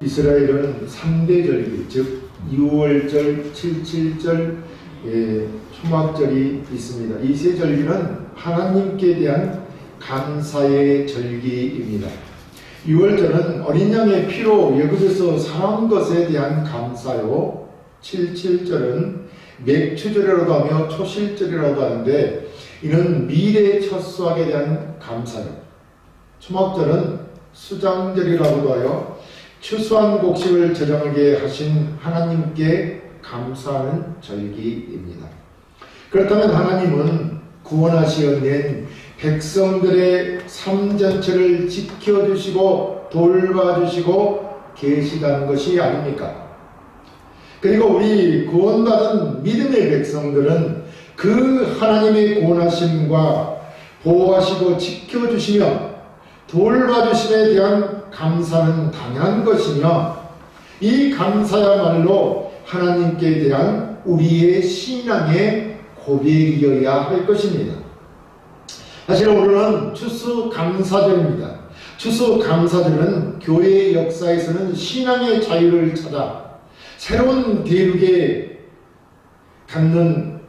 이스라엘은 3대 절기, 즉 6월절, 77절, 초막절이 있습니다. 이 세 절기는 하나님께 대한 감사의 절기입니다. 6월절은 어린 양의 피로 애굽에서 살아온 것에 대한 감사요, 77절은 맥추절이라도 하며 초실절이라도 하는데 이는 미래 첫 수확에 대한 감사요, 초막절은 수장절이라고도 하여 추수한 곡식을 저장하게 하신 하나님께 감사하는 절기입니다. 그렇다면 하나님은 구원하시어낸 백성들의 삶 전체를 지켜주시고 돌봐주시고 계시다는 것이 아닙니까? 그리고 우리 구원받은 믿음의 백성들은 그 하나님의 구원하심과 보호하시고 지켜주시며 돌봐주심에 대한 감사는 당연한 것이며 이 감사야말로 하나님께 대한 우리의 신앙의 고백이어야 할 것입니다. 사실 오늘은 추수감사절입니다. 추수감사절은 교회의 역사에서는 신앙의 자유를 찾아 새로운 대륙에 갖은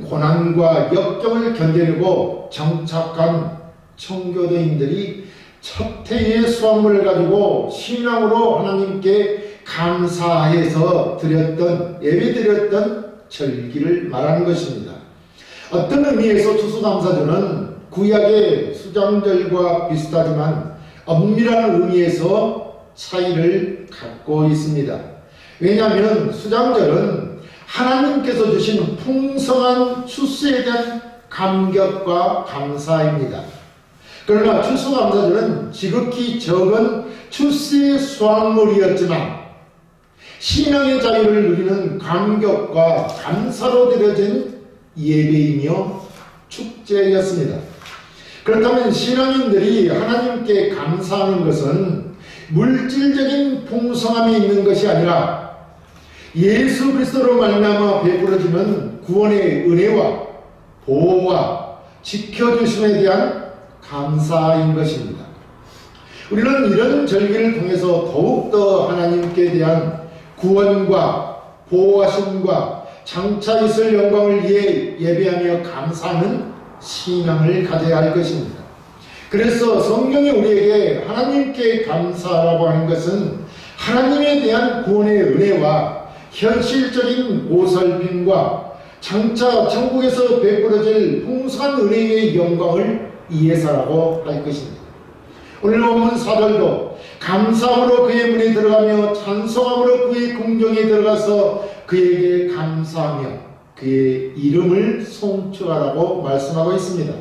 고난과 역경을 견뎌내고 정착한 청교도인들이 첫 해의 수확물을 가지고 신앙으로 하나님께 감사해서 예배드렸던 절기를 말하는 것입니다. 어떤 의미에서 추수감사절은 구약의 수장절과 비슷하지만 엄밀한 의미에서 차이를 갖고 있습니다. 왜냐하면 수장절은 하나님께서 주신 풍성한 추수에 대한 감격과 감사입니다. 그러나 추수감사절은 지극히 적은 추수의 수확물이었지만 신앙의 자유를 누리는 감격과 감사로 드려진 예배이며 축제였습니다. 그렇다면 신앙인들이 하나님께 감사하는 것은 물질적인 풍성함이 있는 것이 아니라 예수 그리스도로 말미암아 베풀어지는 구원의 은혜와 보호와 지켜주심에 대한 감사인 것입니다. 우리는 이런 절기를 통해서 더욱더 하나님께 대한 구원과 보호하심과 장차 있을 영광을 위해 예배하며 감사하는 신앙을 가져야 할 것입니다. 그래서 성경이 우리에게 하나님께 감사라고 하는 것은 하나님에 대한 구원의 은혜와 현실적인 보살핌과 장차 천국에서 베풀어질 풍성한 은혜의 영광을 이해사라고 할 것입니다. 오늘 본문 4절도 감사함으로 그의 문에 들어가며 찬송함으로 그의 궁정에 들어가서 그에게 감사하며 그의 이름을 송축하라고 말씀하고 있습니다.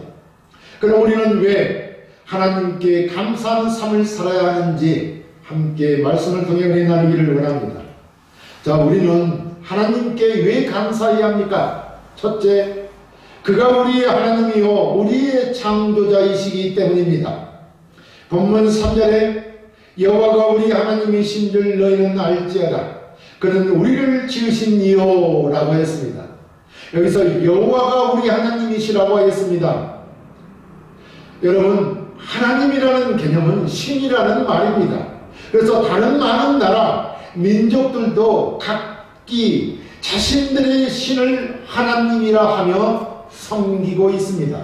그럼 우리는 왜 하나님께 감사하는 삶을 살아야 하는지 함께 말씀을 통해 은혜 나누기를 원합니다. 자, 우리는 하나님께 왜 감사해야 합니까? 첫째, 그가 우리의 하나님이요 우리의 창조자이시기 때문입니다. 본문 3절에 여호와가 우리 하나님이신 줄 너희는 알지어다. 그는 우리를 지으신 이요 라고 했습니다. 여기서 여호와가 우리 하나님이시라고 했습니다. 여러분, 하나님이라는 개념은 신이라는 말입니다. 그래서 다른 많은 나라 민족들도 각기 자신들의 신을 하나님이라 하며 섬기고 있습니다.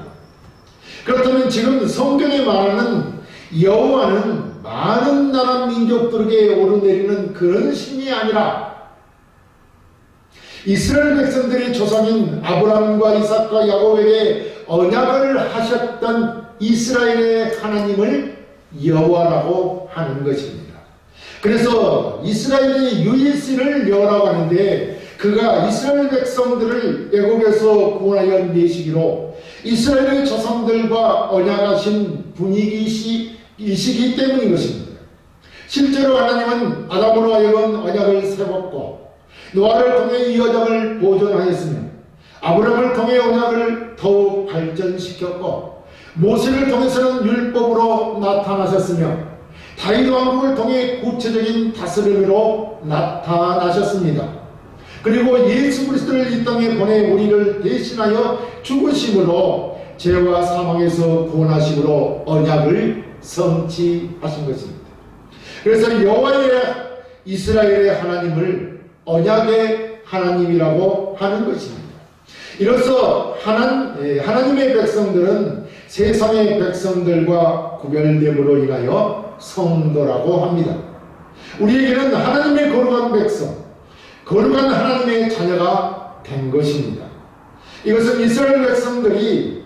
그렇다면 지금 성경에 말하는 여호와는 많은 나라 민족들에게 오르내리는 그런 신이 아니라 이스라엘 백성들의 조상인 아브라함과 이삭과 야곱에게 언약을 하셨던 이스라엘의 하나님을 여호와라고 하는 것입니다. 그래서 이스라엘의 유일신을 여호와라고 하는데 그가 이스라엘 백성들을 애굽에서 구원하여 내시기로 이스라엘의 조상들과 언약하신 분이시기 때문인 것입니다. 실제로 하나님은 아담으로 하여금 언약을 세웠고 노아를 통해 이 언약을 보존하였으며 아브라함을 통해 언약을 더욱 발전시켰고 모세를 통해서는 율법으로 나타나셨으며 다윗 왕국을 통해 구체적인 다스림으로 나타나셨습니다. 그리고 예수 그리스도를 이 땅에 보내 우리를 대신하여 죽으심으로 죄와 사망에서 구원하심으로 언약을 성취하신 것입니다. 그래서 여호와의 이스라엘의 하나님을 언약의 하나님이라고 하는 것입니다. 이로써 하나님의 백성들은 세상의 백성들과 구별됨으로 인하여 성도라고 합니다. 우리에게는 하나님의 거룩한 백성, 거룩한 하나님의 자녀가 된 것입니다. 이것은 이스라엘 백성들이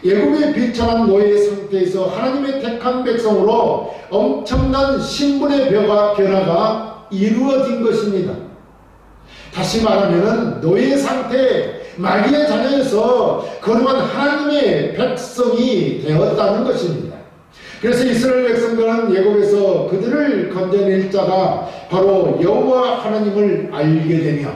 애굽의 비참한 노예 상태에서 하나님의 택한 백성으로 엄청난 신분의 변화가 이루어진 것입니다. 다시 말하면 노예 상태 마귀의 자녀에서 거룩한 하나님의 백성이 되었다는 것입니다. 그래서 이스라엘 백성들은 애굽에서 그들을 건져낼 자가 바로 여호와 하나님을 알게 되며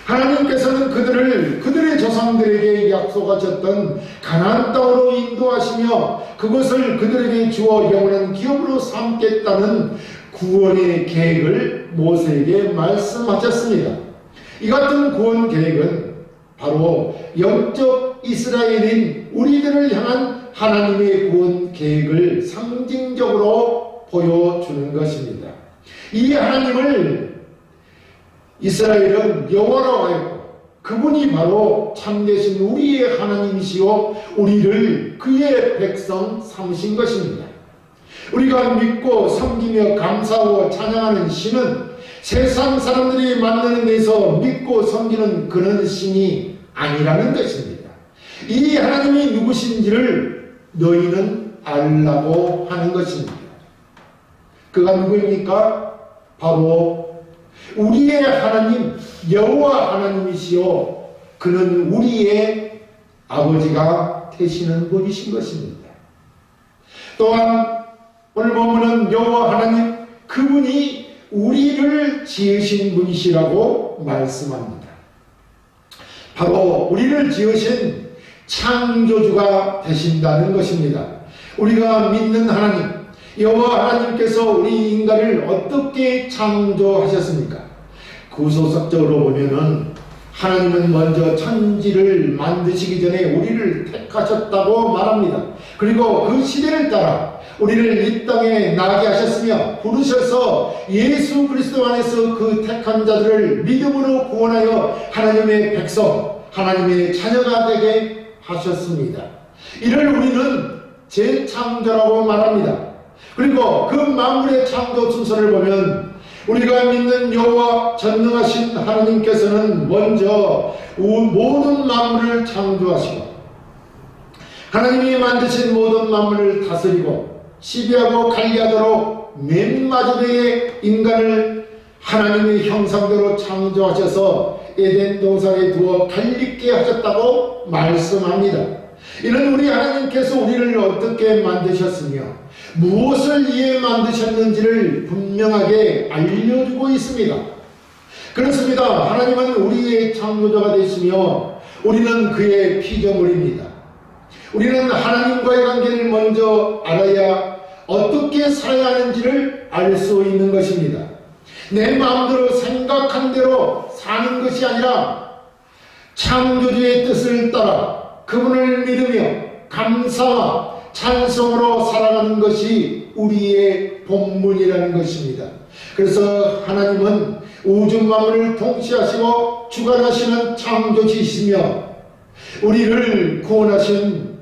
하나님께서는 그들의 조상들에게 약속하셨던 가나안 땅으로 인도하시며 그것을 그들에게 주어 영원한 기업으로 삼겠다는 구원의 계획을 모세에게 말씀하셨습니다. 이 같은 구원 계획은 바로 영적 이스라엘인 우리들을 향한 하나님의 구원 계획을 상징적으로 보여주는 것입니다. 이 하나님을 이스라엘은 여호와라고 하였고 그분이 바로 참되신 우리의 하나님이시오 우리를 그의 백성 삼으신 것입니다. 우리가 믿고 섬기며 감사하고 찬양하는 신은 세상 사람들이 만드는 데서 믿고 섬기는 그런 신이 아니라는 것입니다. 이 하나님이 누구신지를 너희는 알라고 하는 것입니다. 그가 누구입니까? 바로 우리의 하나님 여호와 하나님이시요 그는 우리의 아버지가 되시는 분이신 것입니다. 또한 오늘 본문은 여호와 하나님 그분이 우리를 지으신 분이시라고 말씀합니다. 바로 우리를 지으신 창조주가 되신다는 것입니다. 우리가 믿는 하나님 여호와 하나님께서 우리 인간을 어떻게 창조하셨습니까? 구소석적으로 보면은 하나님은 먼저 천지를 만드시기 전에 우리를 택하셨다고 말합니다. 그리고 그 시대를 따라 우리를 이 땅에 나게 하셨으며 부르셔서 예수 그리스도 안에서 그 택한 자들을 믿음으로 구원하여 하나님의 백성, 하나님의 자녀가 되게 하셨습니다. 이를 우리는 재창조라고 말합니다. 그리고 그 만물의 창조 순서를 보면 우리가 믿는 여호와 전능하신 하나님께서는 먼저 모든 만물을 창조하시고 하나님이 만드신 모든 만물을 다스리고 지배하고 관리하도록 맨 마지막에 인간을 하나님의 형상대로 창조하셔서 에덴 동산에 두어 갈리게 하셨다고 말씀합니다. 이는 우리 하나님께서 우리를 어떻게 만드셨으며 무엇을 위해 만드셨는지를 분명하게 알려주고 있습니다. 그렇습니다. 하나님은 우리의 창조자가 되시며 우리는 그의 피조물입니다. 우리는 하나님과의 관계를 먼저 알아야 어떻게 살아야 하는지를 알 수 있는 것입니다. 내 마음대로 생각한 대로 사는 것이 아니라 창조주의 뜻을 따라 그분을 믿으며 감사와 찬송으로 살아가는 것이 우리의 본분이라는 것입니다. 그래서 하나님은 우주 만물을 통치하시고 주관하시는 창조주이시며 우리를 구원하신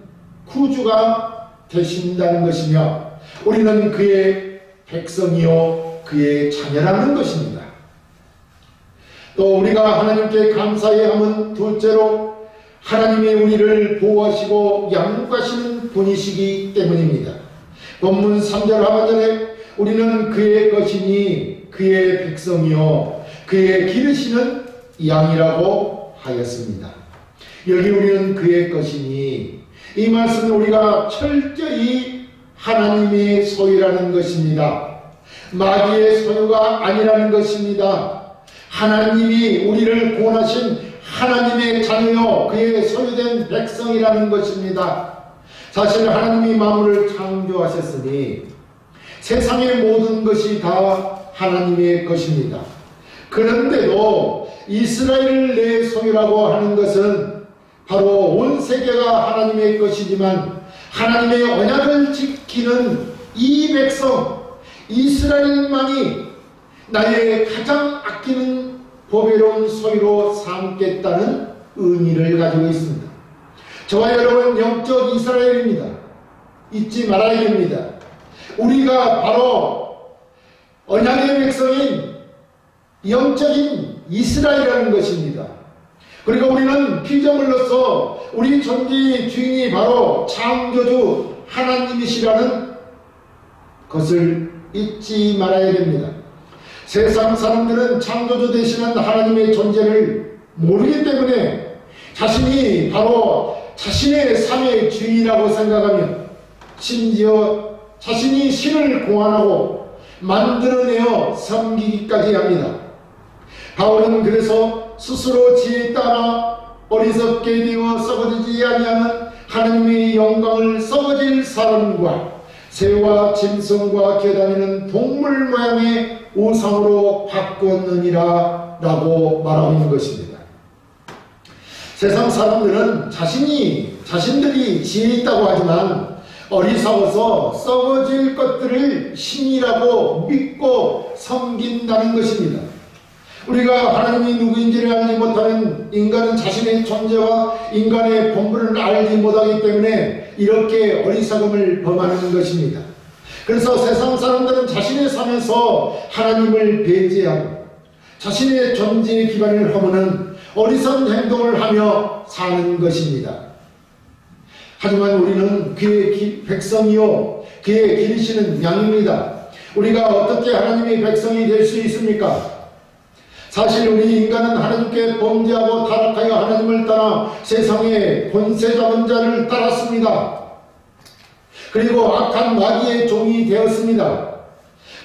구주가 되신다는 것이며 우리는 그의 백성이요 그의 자녀라는 것입니다. 또 우리가 하나님께 감사해야 함은 둘째로 하나님이 우리를 보호하시고 양육하시는 분이시기 때문입니다. 본문 3절 하반절에 우리는 그의 것이니 그의 백성이요 그의 기르시는 양이라고 하였습니다. 여기 우리는 그의 것이니 이 말씀은 우리가 철저히 하나님의 소유라는 것입니다. 마귀의 소유가 아니라는 것입니다. 하나님이 우리를 구원하신 하나님의 자녀요 그의 소유된 백성이라는 것입니다. 사실 하나님이 만물을 창조하셨으니 세상의 모든 것이 다 하나님의 것입니다. 그런데도 이스라엘을 내 소유라고 하는 것은 바로 온 세계가 하나님의 것이지만 하나님의 언약을 지키는 이 백성, 이스라엘만이 나의 가장 아끼는 보배로운 소유로 삼겠다는 의미를 가지고 있습니다. 저와 여러분 영적 이스라엘입니다. 잊지 말아야 됩니다. 우리가 바로 언약의 백성인 영적인 이스라엘이라는 것입니다. 그리고 우리는 피조물로서 우리 존재의 주인이 바로 창조주 하나님이시라는 것을 잊지 말아야 됩니다. 세상 사람들은 창조주 되시는 하나님의 존재를 모르기 때문에 자신이 바로 자신의 삶의 주인이라고 생각하며 심지어 자신이 신을 고안하고 만들어내어 섬기기까지 합니다. 바울은 그래서 스스로 지혜에 따라 어리석게 되어 썩어지지 아니하는 하나님의 영광을 썩어질 사람과 새와 짐승과 겨다니는 동물 모양의 우상으로 바꿨느니라 라고 말하고 있는 것입니다. 세상 사람들은 자신들이 지혜 있다고 하지만 어리석어서 썩어질 것들을 신이라고 믿고 섬긴다는 것입니다. 우리가 하나님이 누구인지를 알지 못하는 인간은 자신의 존재와 인간의 본분을 알지 못하기 때문에 이렇게 어리석음을 범하는 것입니다. 그래서 세상 사람들은 자신의 삶에서 하나님을 배제하고 자신의 존재의 기반을 허무는 어리석은 행동을 하며 사는 것입니다. 하지만 우리는 그의 백성이요 그의 기르시는 양입니다. 우리가 어떻게 하나님의 백성이 될 수 있습니까? 사실 우리 인간은 하나님께 범죄하고 타락하여 하나님을 따라 세상의 권세 잡은 자를 따랐습니다. 그리고 악한 마귀의 종이 되었습니다.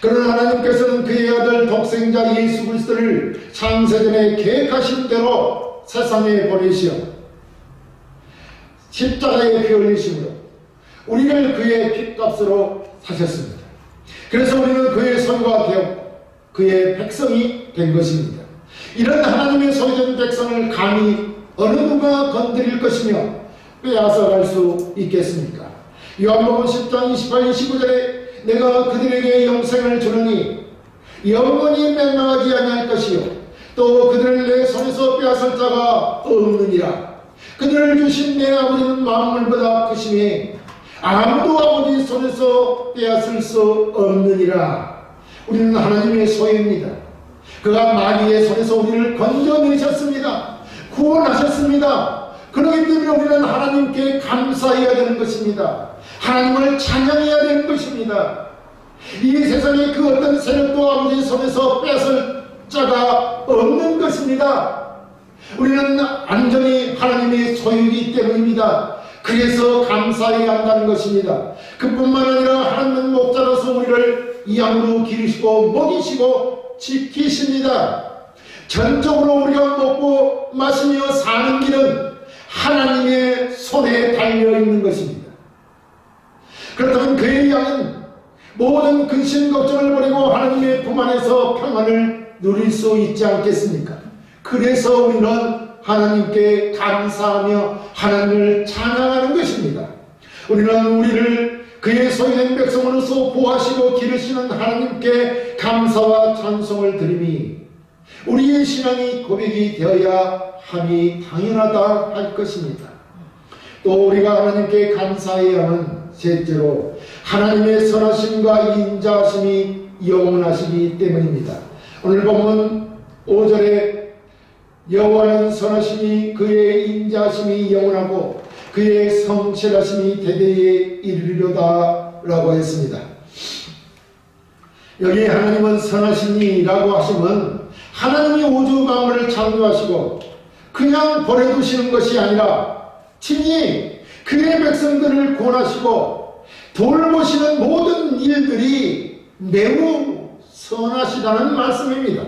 그러나 하나님께서는 그의 아들 독생자 예수 그리스도를 창세전에 계획하신 대로 세상에 보내시어 십자가에 피 흘리심으로 우리를 그의 핏값으로 사셨습니다. 그래서 우리는 그의 소유가 되었고 그의 백성이 된 것입니다. 이런 하나님의 소유된 백성을 감히 어느 누가 건드릴 것이며 빼앗아갈 수 있겠습니까? 요한복음 10장 28, 29절에 내가 그들에게 영생을 주느니 영원히 멸망하지 아니할 것이요 또 그들을 내 손에서 빼앗을 자가 없느니라. 그들을 주신 내 아버지는 만물보다 크시니 아무도 아버지 손에서 빼앗을 수 없느니라. 우리는 하나님의 소유입니다. 그가 마귀의 손에서 우리를 건져내셨습니다. 구원하셨습니다. 그렇기 때문에 우리는 하나님께 감사해야 되는 것입니다. 하나님을 찬양해야 되는 것입니다. 이 세상에 그 어떤 세력도 아버지 손에서 뺏을 자가 없는 것입니다. 우리는 완전히 하나님의 소유이기 때문입니다. 그래서 감사해야 한다는 것입니다. 그뿐만 아니라 하나님은 목자로서 우리를 양으로 기르시고 먹이시고 지키십니다. 전적으로 우리가 먹고 마시며 사는 길은 하나님의 손에 달려있는 것입니다. 그렇다면 그의 양은 모든 근심 걱정을 버리고 하나님의 품 안에서 평안을 누릴 수 있지 않겠습니까? 그래서 우리는 하나님께 감사하며 하나님을 찬양하는 것입니다. 우리는 우리를 그의 소유된 백성으로서 보호하시고 기르시는 하나님께 감사와 찬송을 드리니 우리의 신앙이 고백이 되어야 함이 당연하다 할 것입니다. 또 우리가 하나님께 감사해야 하는 셋째로 하나님의 선하심과 인자하심이 영원하시기 때문입니다. 오늘 보면 5절에 여호와는 선하심이 그의 인자하심이 영원하고 그의 성실하심이 대대에 이르리로다 라고 했습니다. 여기 하나님은 선하시니라고 하시면 하나님이 우주 만물을 창조하시고 그냥 버려두시는 것이 아니라 친히 그의 백성들을 구원하시고 돌보시는 모든 일들이 매우 선하시다는 말씀입니다.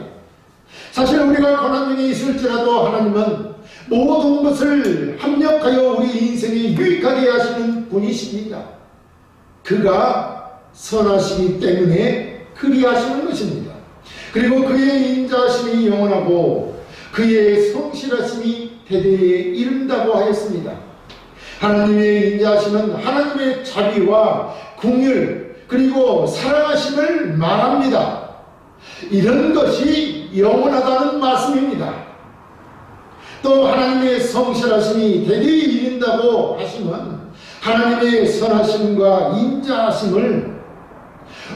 사실 우리가 고난 중에 있을지라도 하나님은 모든 것을 합력하여 우리 인생에 유익하게 하시는 분이십니다. 그가 선하시기 때문에 그리하시는 것입니다. 그리고 그의 인자하심이 영원하고 그의 성실하심이 대대에 이른다고 하였습니다. 하나님의 인자하심은 하나님의 자비와 긍휼 그리고 사랑하심을 말합니다. 이런 것이 영원하다는 말씀입니다. 또 하나님의 성실하심이 대대에 이른다고 하시면 하나님의 선하심과 인자하심을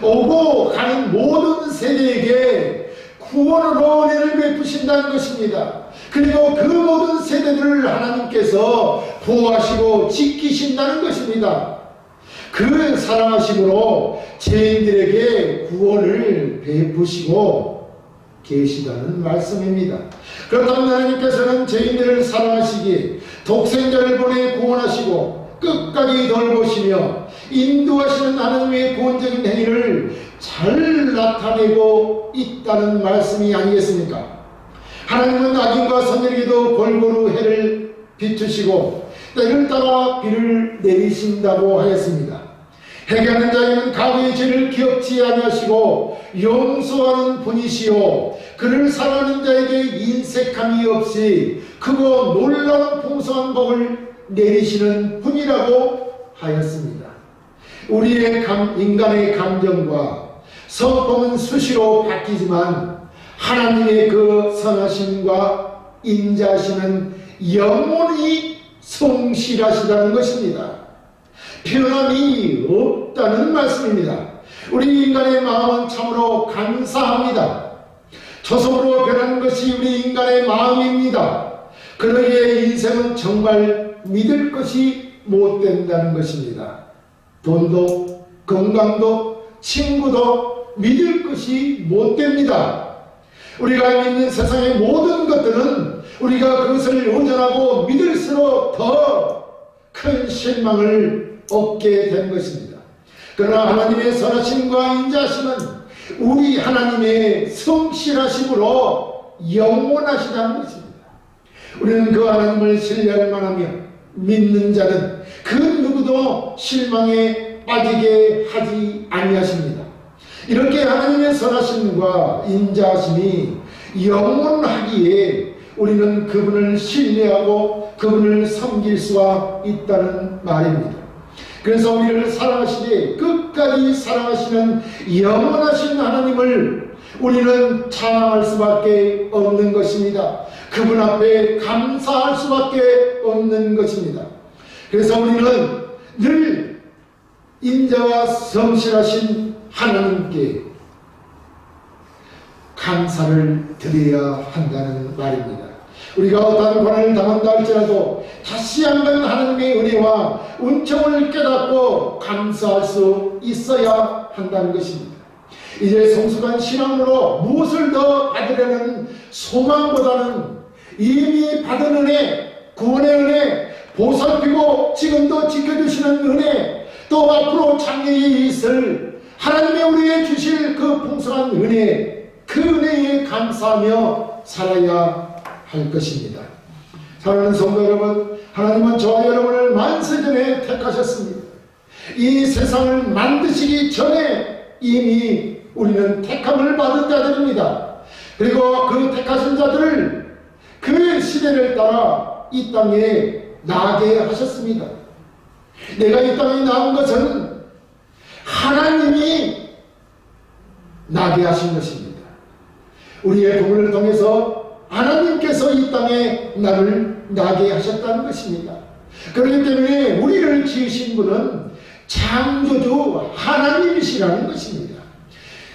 오고 가는 모든 세대에게 구원으로 은혜를 베푸신다는 것입니다. 그리고 그 모든 세대들을 하나님께서 보호하시고 지키신다는 것입니다. 그 사랑하심으로 죄인들에게 구원을 베푸시고 계시다는 말씀입니다. 그렇다면 하나님께서는 죄인들을 사랑하시기에 독생자를 보내 구원하시고 끝까지 돌보시며 인도하시는 하나님의 구원적인 행위를 잘 나타내고 있다는 말씀이 아니겠습니까? 하나님은 악인과 선인에게도 골고루 해를 비추시고 때를 따라 비를 내리신다고 하였습니다. 회개하는 자에게는 과거의 죄를 기억지 아니하시고 용서하는 분이시요 그를 사랑하는 자에게 인색함이 없이 크고 놀라운 풍성한 복을 내리시는 분이라고 하였습니다. 우리의 인간의 감정과 성품은 수시로 바뀌지만 하나님의 그 선하심과 인자하심은 영원히 성실하시다는 것입니다. 변함이 없다는 말씀입니다. 우리 인간의 마음은 참으로 간사합니다. 초속으로 변하는 것이 우리 인간의 마음입니다. 그러기에 인생은 정말 믿을 것이 못 된다는 것입니다. 돈도 건강도 친구도 믿을 것이 못 됩니다. 우리가 믿는 세상의 모든 것들은 우리가 그것을 의존하고 믿을수록 더 큰 실망을 얻게 된 것입니다. 그러나 하나님의 선하심과 인자하심은 우리 하나님의 성실하심으로 영원하시다는 것입니다. 우리는 그 하나님을 신뢰할 만하며 믿는 자는 그 누구도 실망에 빠지게 하지 아니하십니다. 이렇게 하나님의 선하심과 인자하심이 영원하기에 우리는 그분을 신뢰하고 그분을 섬길 수가 있다는 말입니다. 그래서 우리를 사랑하시되 끝까지 사랑하시는 영원하신 하나님을 우리는 찬양할 수밖에 없는 것입니다. 그분 앞에 감사할 수밖에 없는 것입니다. 그래서 우리는 늘 인자와 성실하신 하나님께 감사를 드려야 한다는 말입니다. 우리가 어떠한 고난을 당한다 할지라도 다시 한번 하나님의 은혜와 은총을 깨닫고 감사할 수 있어야 한다는 것입니다. 이제 성숙한 신앙으로 무엇을 더 받으려는 소망보다는 이미 받은 은혜, 구원의 은혜, 보살피고 지금도 지켜주시는 은혜, 또 앞으로 장래에 있을 하나님의 우리에게 주실 그 풍성한 은혜, 그 은혜에 감사하며 살아야 할 것입니다. 사랑하는 성도 여러분, 하나님은 저와 여러분을 만세전에 택하셨습니다. 이 세상을 만드시기 전에 이미 우리는 택함을 받은 자들입니다. 그리고 그 택하신 자들을 그 시대를 따라 이 땅에 나게 하셨습니다. 내가 이 땅에 나온 것은 하나님이 나게 하신 것입니다. 우리의 부모를 통해서 하나님께서 이 땅에 나를 나게 하셨다는 것입니다. 그렇기 때문에 우리를 지으신 분은 창조주 하나님이시라는 것입니다.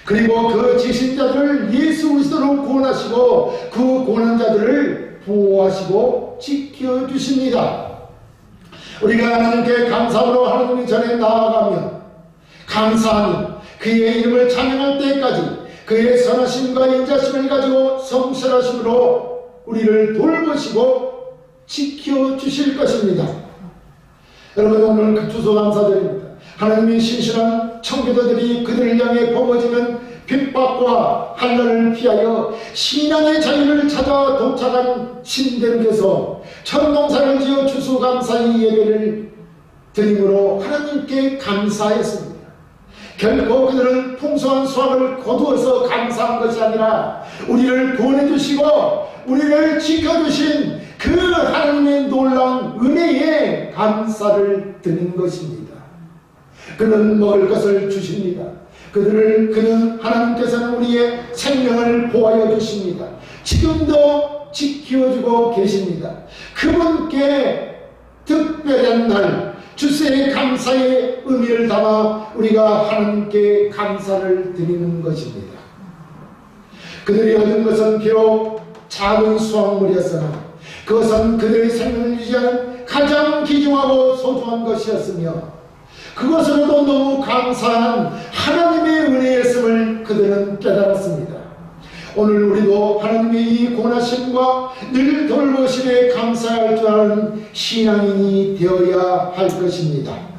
그리고 그 지으신 자들을 예수 그리스도로 구원하시고 그 구원한 자들을 보호하시고 지켜주십니다. 우리가 하나님께 감사함으로 하나님 전에 나아가면 감사하며 그의 이름을 찬양할 때까지 그의 선하심과 인자심을 가지고 성실하심으로 우리를 돌보시고 지켜주실 것입니다. 여러분, 오늘 그 추수감사드립니다. 하나님의 신실한 청교도들이 그들을 향해 퍼부어지는 핍박과 한란을 피하여 신앙의 자유를 찾아 도착한 신들께서 천농사를 지어 추수감사의 예배를 드림으로 하나님께 감사했습니다. 결코 그들은 풍성한 수확을 거두어서 감사한 것이 아니라 우리를 구원해 주시고 우리를 지켜주신 그 하나님의 놀라운 은혜에 감사를 드린 것입니다. 그는 먹을 것을 주십니다. 그는 하나님께서는 우리의 생명을 보호하여 주십니다. 지금도 지켜주고 계십니다. 그분께 특별한 날 주세의 감사의 의미를 담아 우리가 하나님께 감사를 드리는 것입니다. 그들이 얻은 것은 비록 작은 수확물이었으나 그것은 그들의 생명을 유지하는 가장 귀중하고 소중한 것이었으며 그것으로도 너무 감사한 하나님의 은혜였음을 그들은 깨달았습니다. 오늘 우리도 하나님의 이 권하심과 늘 돌보심에 감사할 줄 아는 신앙인이 되어야 할 것입니다.